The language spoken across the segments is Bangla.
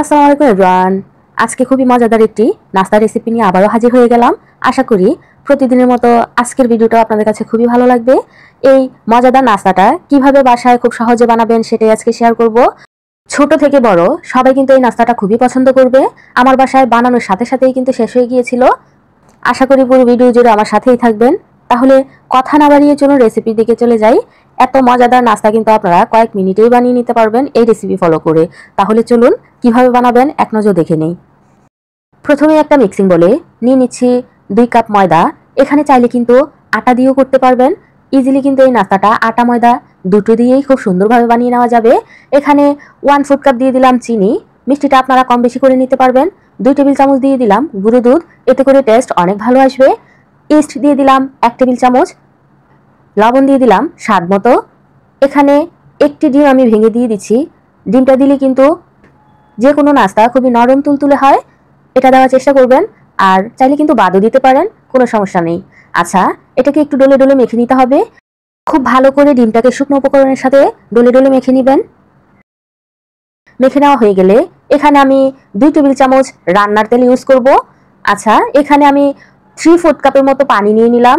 আসসালামু আলাইকুম এভরিওয়ান। আজকে খুবই মজাদার একটি নাস্তার রেসিপি নিয়ে আবারও হাজির হয়ে গেলাম। আশা করি প্রতিদিনের মতো আজকের ভিডিওটা আপনাদের কাছে খুবই ভালো লাগবে। এই মজাদার নাস্তাটা কিভাবে বাসায় খুব সহজে বানাবেন সেটাই আজকে শেয়ার করব। ছোট থেকে বড় সবাই কিন্তু এই নাস্তাটা খুবই পছন্দ করবে। আমার বাসায় বানানোর সাথে সাথেই কিন্তু শেষ হয়ে গিয়েছিল। আশা করি পুরো ভিডিও জুড়ে আমার সাথেই থাকবেন। তাহলে কথা না বাড়িয়ে চলুন রেসিপির দিকে চলে যাই। এত মজাদার নাস্তা কিন্তু আপনারা কয়েক মিনিটেই বানিয়ে নিতে পারবেন এই রেসিপি ফলো করে। তাহলে চলুন কিভাবে বানাবেন এক নজর দেখে নেই। প্রথমে একটা মিক্সিং বলে নিয়ে নিচ্ছি 2 কাপ ময়দা। এখানে চাইলে কিন্তু আটা দিয়েও করতে পারবেন। ইজিলি কিন্তু এই নাস্তাটা আটা ময়দা দুটো দিয়েই খুব সুন্দরভাবে বানিয়ে নেওয়া যাবে। এখানে 1/4 কাপ দিয়ে দিলাম চিনি। মিষ্টিটা আপনারা কম বেশি করে নিতে পারবেন। 2 টেবিল চামচ দিয়ে দিলাম গুঁড়ো দুধ, এতে করে টেস্ট অনেক ভালো আসবে। ইস্ট দিয়ে দিলাম 1 টেবিল চামচ। লবণ দিয়ে দিলাম স্বাদ মতো। এখানে একটি ডিম আমি ভেঙে দিয়ে দিচ্ছি। ডিমটা দিলে কিন্তু যে কোনো নাস্তা খুবই নরম তুলতুলে হয়, এটা দেওয়ার চেষ্টা করবেন। আর চাইলে কিন্তু বাদও দিতে পারেন, কোনো সমস্যা নেই। আচ্ছা, এটাকে একটু ডলে ডলে মেখে নিতে হবে। খুব ভালো করে ডিমটাকে শুকনো উপকরণের সাথে ডলে ডলে মেখে নেবেন। মেখে নেওয়া হয়ে গেলে এখানে আমি 2 টেবিল চামচ রান্নার তেল ইউজ করব। আচ্ছা, এখানে আমি 3/4 কাপের মতো পানি নিয়ে নিলাম।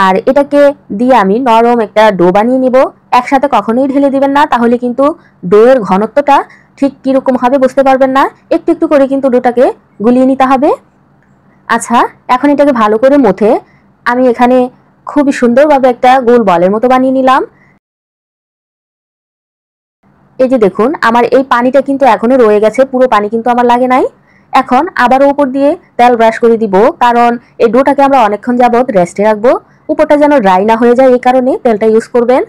আর এটাকে দিয়ে আমি নরম একটা ডো বানিয়ে নিব। একসাথে কখনোই ঢেলে দিবেন না, তাহলে কিন্তু ডোয়ের ঘনত্বটা ঠিক কীরকম হবে বুঝতে পারবেন না। একটু একটু করে কিন্তু ডোটাকে গুলিয়ে নিতে হবে। আচ্ছা, এখন এটাকে ভালো করে মথে আমি এখানে খুবই সুন্দরভাবে একটা গোল বলের মতো বানিয়ে নিলাম। এই যে দেখুন, আমার এই পানিটা কিন্তু এখনো রয়ে গেছে, পুরো পানি কিন্তু আমার লাগে নাই। এখন আবারও উপর দিয়ে তেল ব্রাশ করে দিব, কারণ এই ডোটাকে আমরা অনেকক্ষণ যাবত রেস্টে রাখবো। উপরটা যেন ড্রাই না হয়ে যায়, এই কারণে তেলটা ইউজ করবেন।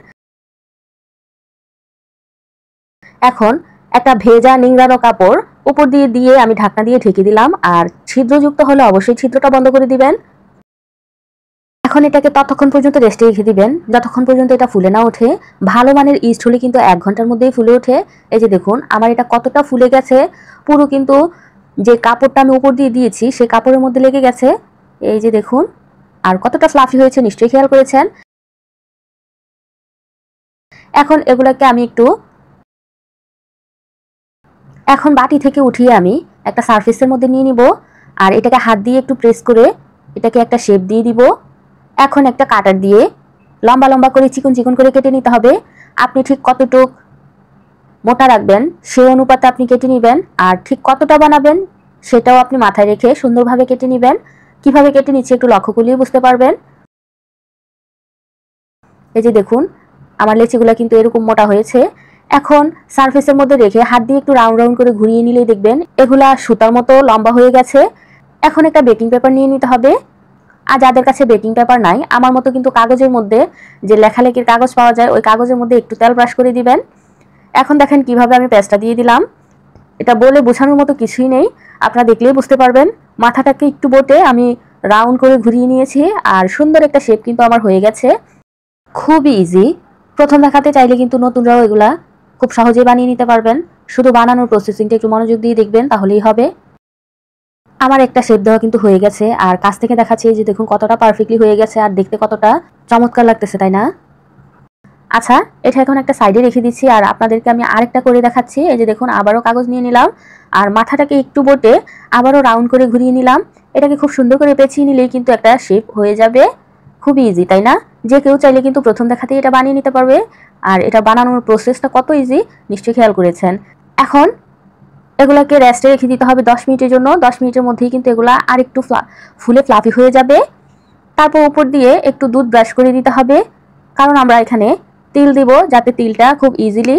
এখন একটা ভেজা নিংড়ানো কাপড় উপর দিয়ে দিয়ে আমি ঢাকনা দিয়ে ঢেকে দিলাম। আর ছিদ্রযুক্ত হলে অবশ্যই ছিদ্রটা বন্ধ করে দিবেন। এখন এটাকে ততক্ষণ পর্যন্ত রেস্টে রেখে দিবেন যতক্ষণ পর্যন্ত এটা ফুলে না ওঠে। ভালো মানের ইস্ট হলে কিন্তু 1 ঘন্টার মধ্যেই ফুলে ওঠে। এই যে দেখুন, আমার এটা কতটা ফুলে গেছে, পুরো কিন্তু যে কাপড়টা আমি উপর দিয়ে দিয়েছি সেই কাপড়ের মধ্যে লেগে গেছে। এই যে দেখুন, আর কতটা ফ্লাফি হয়েছে নিশ্চয়ই খেয়াল করেছেন। এখন এগুলোকে আমি এখন বাটি থেকে উঠিয়ে আমি একটা সারফেসের মধ্যে নিয়ে নিব। আর এটাকে হাত দিয়ে একটু প্রেস করে এটাকে একটা শেপ দিয়ে দিব। এখন একটা কাটার দিয়ে লম্বা লম্বা করে চিকন চিকন করে কেটে নিতে হবে। আপনি ঠিক কতটুক মোটা রাখবেন সেই অনুপাতে আপনি কেটে নেবেন। আর ঠিক কতটা বানাবেন সেটাও আপনি মাথায় রেখে সুন্দরভাবে কেটে নেবেন। কিভাবে কেটে নিচ্ছি একটু লক্ষ্য করলেই বুঝতে পারবেন। এই যে দেখুন, আমার লেচিগুলো কিন্তু এরকম মোটা হয়েছে। এখন সারফেসের মধ্যে রেখে হাত দিয়ে একটু রাউন্ড রাউন্ড করে ঘুরিয়ে নিলেই দেখবেন এগুলা সুতার মতো লম্বা হয়ে গেছে। এখন একটা বেকিং পেপার নিয়ে নিতে হবে। আর যাদের কাছে বেকিং পেপার নাই, আমার মতো কিন্তু কাগজের মধ্যে যে লেখালেখির কাগজ পাওয়া যায় ওই কাগজের মধ্যে একটু তেল ব্রাশ করে দিবেন। এখন দেখেন কিভাবে আমি পেস্টটা দিয়ে দিলাম। এটা বলে বোঝানোর মতো কিছুই নেই, আপনারা দেখলেই বুঝতে পারবেন। মাথাটাকে একটু বটে আমি রাউন্ড করে ঘুরিয়ে নিয়েছি, আর সুন্দর একটা শেপ কিন্তু আমার হয়ে গেছে। খুবই ইজি। প্রথম দেখাতে চাইলে কিন্তু নতুনরাও এগুলা খুব সহজেই বানিয়ে নিতে পারবেন। শুধু বানানোর প্রসেসিংটা একটু মনোযোগ দিয়ে দেখবেন, তাহলেই হবে। আমার একটা শেপ দেওয়া কিন্তু হয়ে গেছে, আর কাছ থেকে দেখাচ্ছি যে দেখুন কতটা পারফেক্টলি হয়ে গেছে আর দেখতে কতটা চমৎকার লাগতেছে, তাই না? আচ্ছা, এটা এখন একটা সাইডে রেখে দিচ্ছি। আর আপনাদেরকে আমি আরেকটা করে দেখাচ্ছি। এই যে দেখুন, আবারও কাগজ নিয়ে নিলাম আর মাথাটাকে একটু বটে আবারও রাউন্ড করে ঘুরিয়ে নিলাম। এটাকে খুব সুন্দর করে পেঁচিয়ে নিলেই কিন্তু একটা শেপ হয়ে যাবে। খুবই ইজি, তাই না? যে কেউ চাইলে কিন্তু প্রথম দেখাতেই এটা বানিয়ে নিতে পারবে। আর এটা বানানোর প্রসেসটা কত ইজি নিশ্চয়ই খেয়াল করেছেন। এখন এগুলাকে রেস্টে রেখে দিতে হবে 10 মিনিটের জন্য। 10 মিনিটের মধ্যেই কিন্তু এগুলা আর একটু ফুলে ফ্লাফি হয়ে যাবে। তারপর উপর দিয়ে একটু দুধ ব্রাশ করে দিতে হবে, কারণ আমরা এখানে তিল দিব, যাতে তিলটা খুব ইজিলি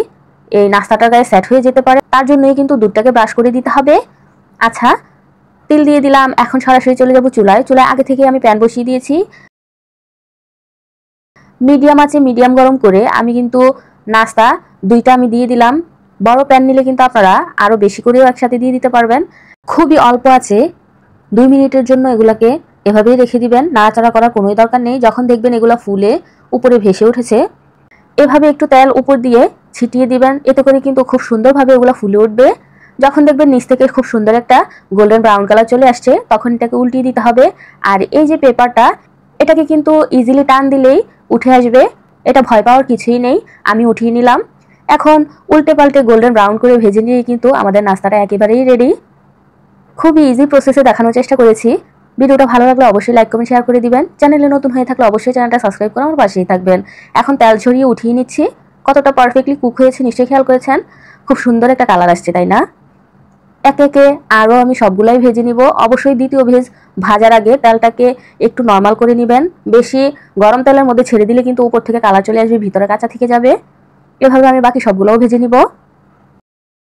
এই নাস্তাটার গায়ে সেট হয়ে যেতে পারে। তার জন্যই কিন্তু দুধটাকে ব্রাশ করে দিতে হবে। আচ্ছা, তিল দিয়ে দিলাম। এখন সরাসরি চলে যাব চুলায়। চুলায় আগে থেকে আমি প্যান বসিয়ে দিয়েছি। মিডিয়াম আছে, মিডিয়াম গরম করে আমি কিন্তু নাস্তা 2টা আমি দিয়ে দিলাম। বড় প্যান নিলে কিন্তু আপনারা আরও বেশি করেও একসাথে দিয়ে দিতে পারবেন। খুবই অল্প আছে 2 মিনিটের জন্য এগুলাকে এভাবেই রেখে দিবেন। নাড়াচাড়া করার কোনোই দরকার নেই। যখন দেখবেন এগুলো ফুলে উপরে ভেসে উঠেছে, এভাবে একটু তেল উপর দিয়ে ছিটিয়ে দিবেন। এতে করে কিন্তু খুব সুন্দরভাবে এগুলো ফুলে উঠবে। যখন দেখবেন নিচ থেকে খুব সুন্দর একটা গোল্ডেন ব্রাউন কালার চলে আসছে, তখন এটাকে উল্টিয়ে দিতে হবে। আর এই যে পেপারটা, এটাকে কিন্তু ইজিলি টান দিলেই উঠে আসবে। এটা ভয় পাওয়ার কিছুই নেই। আমি উঠিয়ে নিলাম। এখন উল্টে পাল্টে গোল্ডেন ব্রাউন করে ভেজে নিয়ে কিন্তু আমাদের নাস্তাটা একেবারেই রেডি। খুবই ইজি প্রসেসে দেখানোর চেষ্টা করেছি। ভিডিওটা ভালো লাগলে অবশ্যই লাইক কমেন্ট শেয়ার করে দিবেন। চ্যানেলে নতুন হয়ে থাকলে অবশ্যই চ্যানেলটা সাবস্ক্রাইব করে আমার পাশেই থাকবেন। এখন তেল ঝরিয়ে উঠিয়ে নিচ্ছি। কতটা পারফেক্টলি কুক হয়েছে নিশ্চয়ই খেয়াল করেছেন। খুব সুন্দর একটা কালার আসছে, তাই না? একে একে আরও আমি সবগুলাই ভেজে নিব। অবশ্যই দ্বিতীয় ভেজ ভাজার আগে তেলটাকে একটু নর্মাল করে নেবেন। বেশি গরম তেলের মধ্যে ছেড়ে দিলে কিন্তু উপর থেকে কালার চলে আসবে, ভিতরে কাঁচা থেকে যাবে। এভাবে আমি বাকি সবগুলোও ভেজে নিব।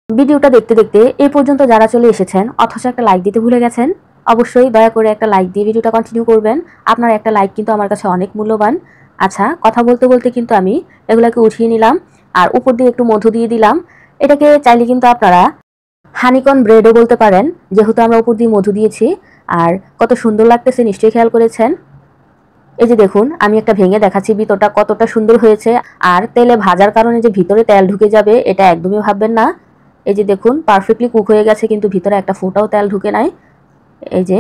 ভিডিওটা দেখতে দেখতে এই পর্যন্ত যারা চলে এসেছেন অথচ একটা লাইক দিতে ভুলে গেছেন, অবশ্যই দয়া করে একটা লাইক দিয়ে ভিডিওটা কন্টিনিউ করবেন। আপনার একটা লাইক কিন্তু আমার কাছে অনেক মূল্যবান। আচ্ছা, কথা বলতে বলতে কিন্তু আমি এগুলাকে উঠিয়ে নিলাম আর উপর দিয়ে একটু মধু দিয়ে দিলাম। এটাকে চাইলে কিন্তু আপনারা হানিকন ব্রেডও বলতে পারেন, যেহেতু আমরা উপর দিয়ে মধু দিয়েছি। আর কত সুন্দর লাগতেছে নিশ্চয়ই খেয়াল করেছেন। এই যে দেখুন, আমি একটা ভেঙে দেখাচ্ছি ভিতরটা কতটা সুন্দর হয়েছে। আর তেলে ভাজার কারণে যে ভিতরে তেল ঢুকে যাবে এটা একদমই ভাববেন না। এই যে দেখুন, পারফেক্টলি কুক হয়ে গেছে কিন্তু ভিতরে একটা ফোঁটাও তেল ঢুকে নাই। এই যে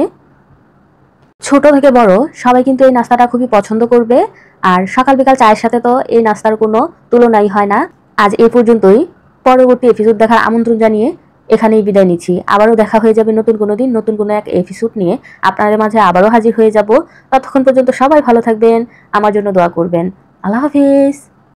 ছোট থেকে বড় সবাই কিন্তু এই নাস্তাটা খুবই পছন্দ করবে। আর সকাল বিকাল চায়ের সাথে তো এই নাস্তার কোনো তুলনাই হয় না। আজ এই পর্যন্তই। পরবর্তী এপিসোড দেখার আমন্ত্রণ জানিয়ে এখানেই বিদায় নিচ্ছি। আবারও দেখা হয়ে যাবে নতুন কোনো দিন নতুন কোনো এক এপিসোড নিয়ে। আপনাদের মাঝে আবারও হাজির হয়ে যাব। ততক্ষণ পর্যন্ত সবাই ভালো থাকবেন, আমার জন্য দোয়া করবেন। আল্লাহ হাফিজ।